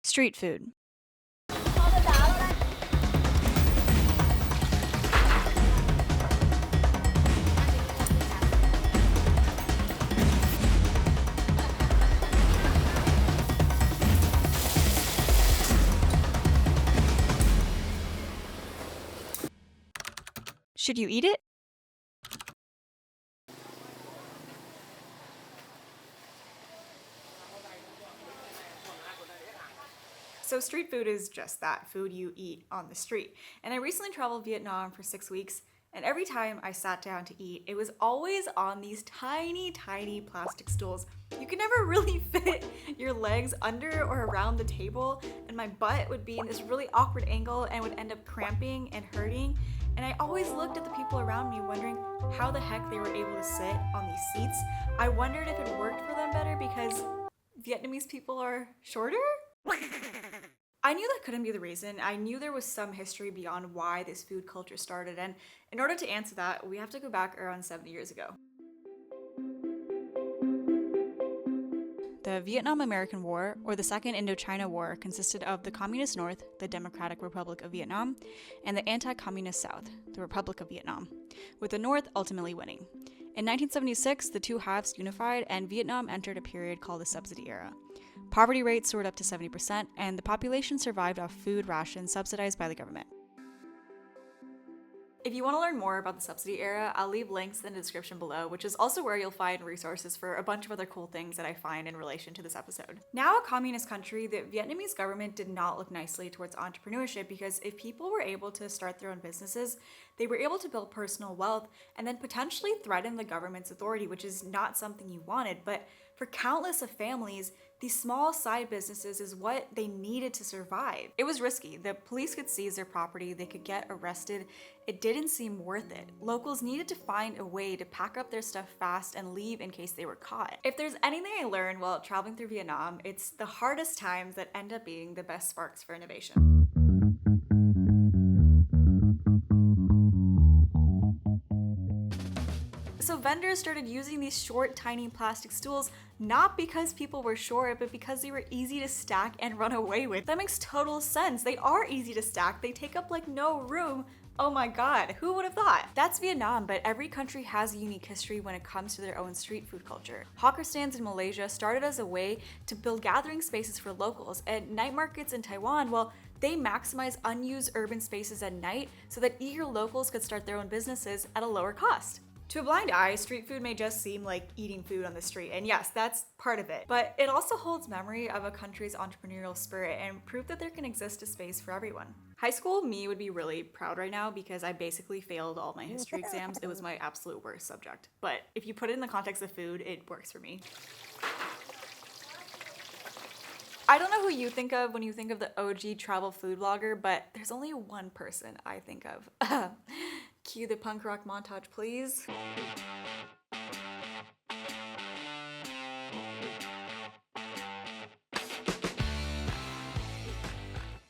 Street food. Should you eat it? So street food is just that, food you eat on the street. And I recently traveled Vietnam for 6 weeks, and every time I sat down to eat, it was always on these tiny, tiny plastic stools. You could never really fit your legs under or around the table, and my butt would be in this really awkward angle and would end up cramping and hurting. And I always looked at the people around me wondering how the heck they were able to sit on these seats. I wondered if it worked for them better because Vietnamese people are shorter? I knew that couldn't be the reason. I knew there was some history beyond why this food culture started, and in order to answer that, we have to go back around 70 years ago. The Vietnam-American War, or the Second Indochina War, consisted of the Communist North, the Democratic Republic of Vietnam, and the anti-communist South, the Republic of Vietnam, with the North ultimately winning. In 1976, the two halves unified, and Vietnam entered a period called the Subsidy Era. Poverty rates soared up to 70%, and the population survived off food rations subsidized by the government. If you want to learn more about the subsidy era, I'll leave links in the description below, which is also where you'll find resources for a bunch of other cool things that I find in relation to this episode. Now a communist country, the Vietnamese government did not look nicely towards entrepreneurship because if people were able to start their own businesses, they were able to build personal wealth and then potentially threaten the government's authority, which is not something you wanted. But for countless of families, these small side businesses is what they needed to survive. It was risky. The police could seize their property, they could get arrested. It didn't seem worth it. Locals needed to find a way to pack up their stuff fast and leave in case they were caught. If there's anything I learned while traveling through Vietnam, it's the hardest times that end up being the best sparks for innovation. So vendors started using these short, tiny plastic stools, not because people were short, but because they were easy to stack and run away with. That makes total sense. They are easy to stack. They take up like no room. Oh my god, who would have thought? That's Vietnam, but every country has a unique history when it comes to their own street food culture. Hawker stands in Malaysia started as a way to build gathering spaces for locals, and night markets in Taiwan, well, they maximize unused urban spaces at night so that eager locals could start their own businesses at a lower cost. To a blind eye, street food may just seem like eating food on the street, and yes, that's part of it. But it also holds memory of a country's entrepreneurial spirit and proof that there can exist a space for everyone. High school me would be really proud right now because I basically failed all my history exams. It was my absolute worst subject. But if you put it in the context of food, it works for me. I don't know who you think of when you think of the OG travel food vlogger, but there's only one person I think of. Cue the punk rock montage, please.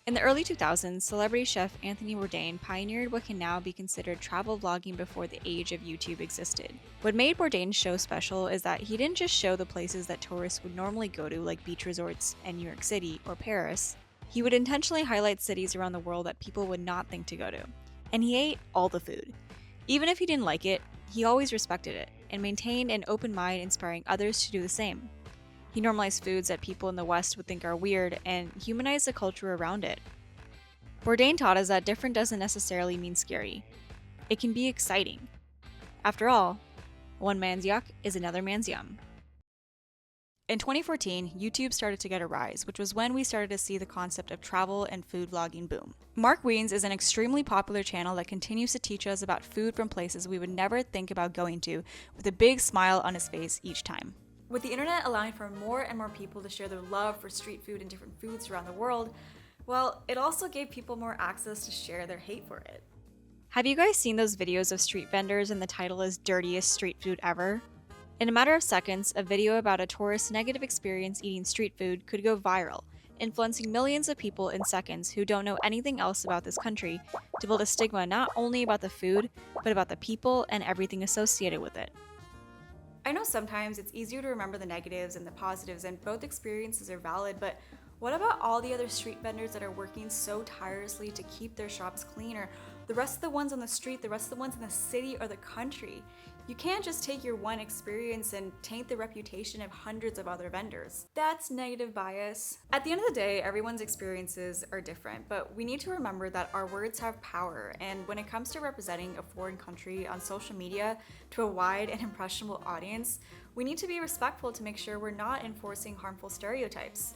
In the early 2000s, celebrity chef Anthony Bourdain pioneered what can now be considered travel vlogging before the age of YouTube existed. What made Bourdain's show special is that he didn't just show the places that tourists would normally go to, like beach resorts in New York City or Paris. He would intentionally highlight cities around the world that people would not think to go to. And he ate all the food. Even if he didn't like it, he always respected it and maintained an open mind, inspiring others to do the same. He normalized foods that people in the West would think are weird and humanized the culture around it. Bourdain taught us that different doesn't necessarily mean scary. It can be exciting. After all, one man's yuck is another man's yum. In 2014, YouTube started to get a rise, which was when we started to see the concept of travel and food vlogging boom. Mark Weins is an extremely popular channel that continues to teach us about food from places we would never think about going to, with a big smile on his face each time. With the internet allowing for more and more people to share their love for street food and different foods around the world, well, it also gave people more access to share their hate for it. Have you guys seen those videos of street vendors and the title is Dirtiest Street Food Ever? In a matter of seconds, a video about a tourist's negative experience eating street food could go viral, influencing millions of people in seconds who don't know anything else about this country to build a stigma not only about the food, but about the people and everything associated with it. I know sometimes it's easier to remember the negatives and the positives, and both experiences are valid, but What about all the other street vendors that are working so tirelessly to keep their shops clean, or the rest of the ones on the street, the rest of the ones in the city or the country? You can't just take your one experience and taint the reputation of hundreds of other vendors. That's negative bias. At the end of the day, everyone's experiences are different, but we need to remember that our words have power, and when it comes to representing a foreign country on social media to a wide and impressionable audience, we need to be respectful to make sure we're not enforcing harmful stereotypes.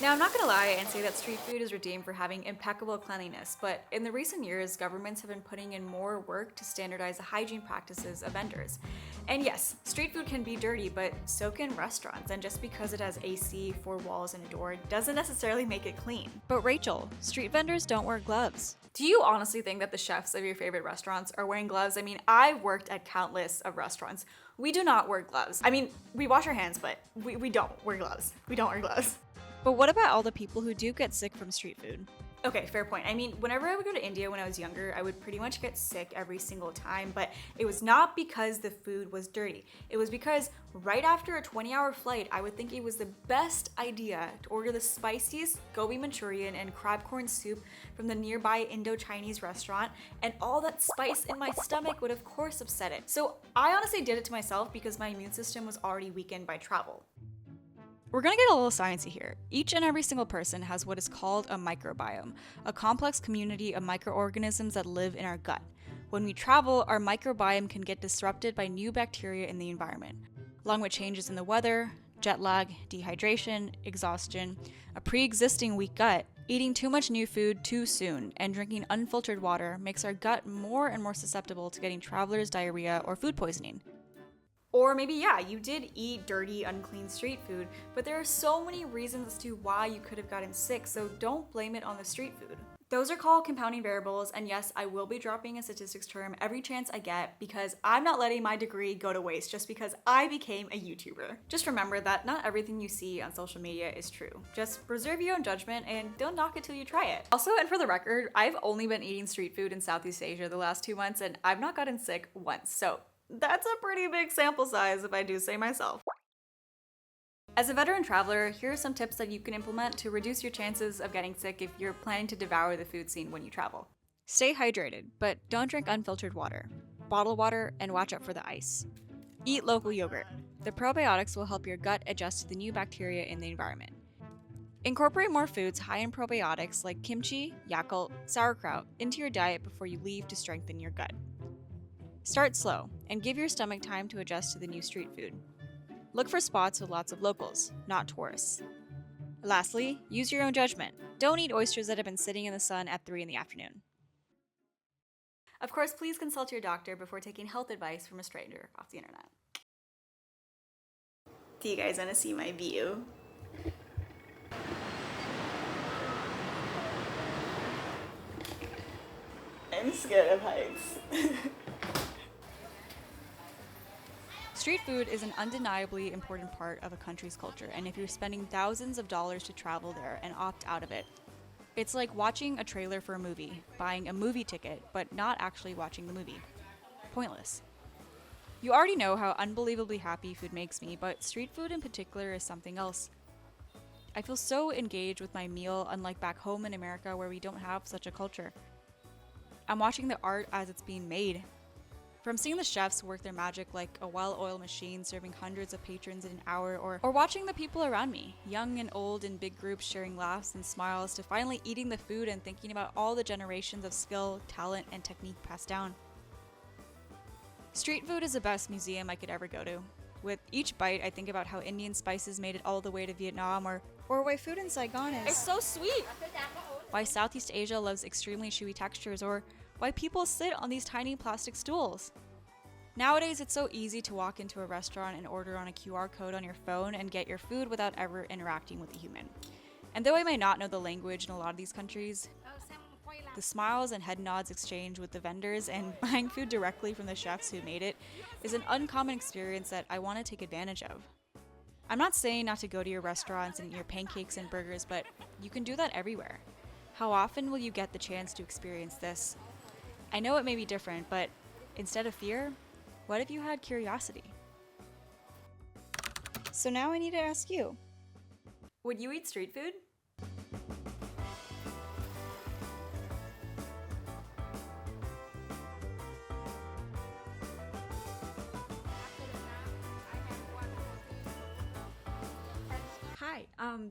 Now, I'm not gonna lie and say that street food is redeemed for having impeccable cleanliness, but in the recent years, governments have been putting in more work to standardize the hygiene practices of vendors. And yes, street food can be dirty, but so can restaurants, and just because it has AC, 4 walls, and a door doesn't necessarily make it clean. But Rachel, street vendors don't wear gloves. Do you honestly think that the chefs of your favorite restaurants are wearing gloves? I mean, I worked at countless of restaurants. We do not wear gloves. I mean, we wash our hands, but we don't wear gloves. We don't wear gloves. But what about all the people who do get sick from street food? Okay, fair point. I mean, whenever I would go to India when I was younger, I would pretty much get sick every single time, but it was not because the food was dirty. It was because right after a 20-hour flight, I would think it was the best idea to order the spiciest gobi Manchurian and crab corn soup from the nearby Indo-Chinese restaurant, and all that spice in my stomach would of course upset it. So I honestly did it to myself because my immune system was already weakened by travel. We're gonna get a little sciencey here. Each and every single person has what is called a microbiome, a complex community of microorganisms that live in our gut. When we travel, our microbiome can get disrupted by new bacteria in the environment, along with changes in the weather, jet lag, dehydration, exhaustion, a pre-existing weak gut. Eating too much new food too soon and drinking unfiltered water makes our gut more and more susceptible to getting travelers' diarrhea or food poisoning. Or maybe, yeah, you did eat dirty, unclean street food, but there are so many reasons as to why you could have gotten sick, so don't blame it on the street food. Those are called compounding variables, and yes, I will be dropping a statistics term every chance I get because I'm not letting my degree go to waste just because I became a YouTuber. Just remember that not everything you see on social media is true. Just reserve your own judgment and don't knock it till you try it. Also, and for the record, I've only been eating street food in Southeast Asia the last 2 months and I've not gotten sick once, so that's a pretty big sample size if I do say myself. As a veteran traveler, here are some tips that you can implement to reduce your chances of getting sick if you're planning to devour the food scene when you travel. Stay hydrated, but don't drink unfiltered water. Bottle water and watch out for the ice. Eat local yogurt. The probiotics will help your gut adjust to the new bacteria in the environment. Incorporate more foods high in probiotics like kimchi, Yakult, sauerkraut into your diet before you leave to strengthen your gut. Start slow and give your stomach time to adjust to the new street food. Look for spots with lots of locals, not tourists. Lastly, use your own judgment. Don't eat oysters that have been sitting in the sun at 3 in the afternoon. Of course, please consult your doctor before taking health advice from a stranger off the internet. Do you guys want to see my view? I'm scared of heights. Street food is an undeniably important part of a country's culture, and if you're spending thousands of dollars to travel there and opt out of it, it's like watching a trailer for a movie, buying a movie ticket, but not actually watching the movie. Pointless. You already know how unbelievably happy food makes me, but street food in particular is something else. I feel so engaged with my meal, unlike back home in America where we don't have such a culture. I'm watching the art as it's being made. From seeing the chefs work their magic like a well-oiled machine serving hundreds of patrons in an hour, or watching the people around me, young and old in big groups sharing laughs and smiles, to finally eating the food and thinking about all the generations of skill, talent, and technique passed down. Street food is the best museum I could ever go to. With each bite, I think about how Indian spices made it all the way to Vietnam, or why food in Saigon is It's so sweet! why Southeast Asia loves extremely chewy textures, or why people sit on these tiny plastic stools. Nowadays, it's so easy to walk into a restaurant and order on a QR code on your phone and get your food without ever interacting with a human. And though I may not know the language in a lot of these countries, the smiles and head nods exchanged with the vendors and buying food directly from the chefs who made it is an uncommon experience that I want to take advantage of. I'm not saying not to go to your restaurants and eat your pancakes and burgers, but you can do that everywhere. How often will you get the chance to experience this? I know it may be different, but instead of fear, what if you had curiosity? So now I need to ask you. Would you eat street food? Hi,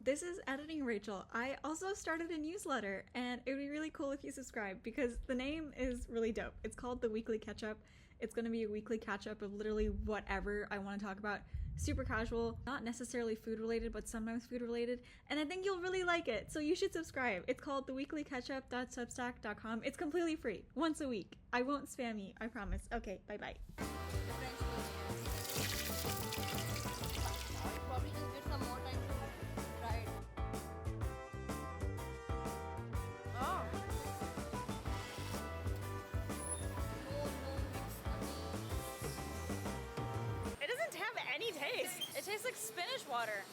this is Editing Rachel. I also started a newsletter, and it would be really cool if you subscribe because the name is really dope. It's called The Weekly Catch-Up. It's going to be a weekly catch-up of literally whatever I want to talk about. Super casual, not necessarily food related, but sometimes food related, and I think you'll really like it, so you should subscribe. It's called theweeklycatchup.substack.com. It's completely free, once a week. I won't spam you, I promise. Okay, bye-bye. Probably just get some more time to try it. Oh. It doesn't have any taste. It tastes like spinach water.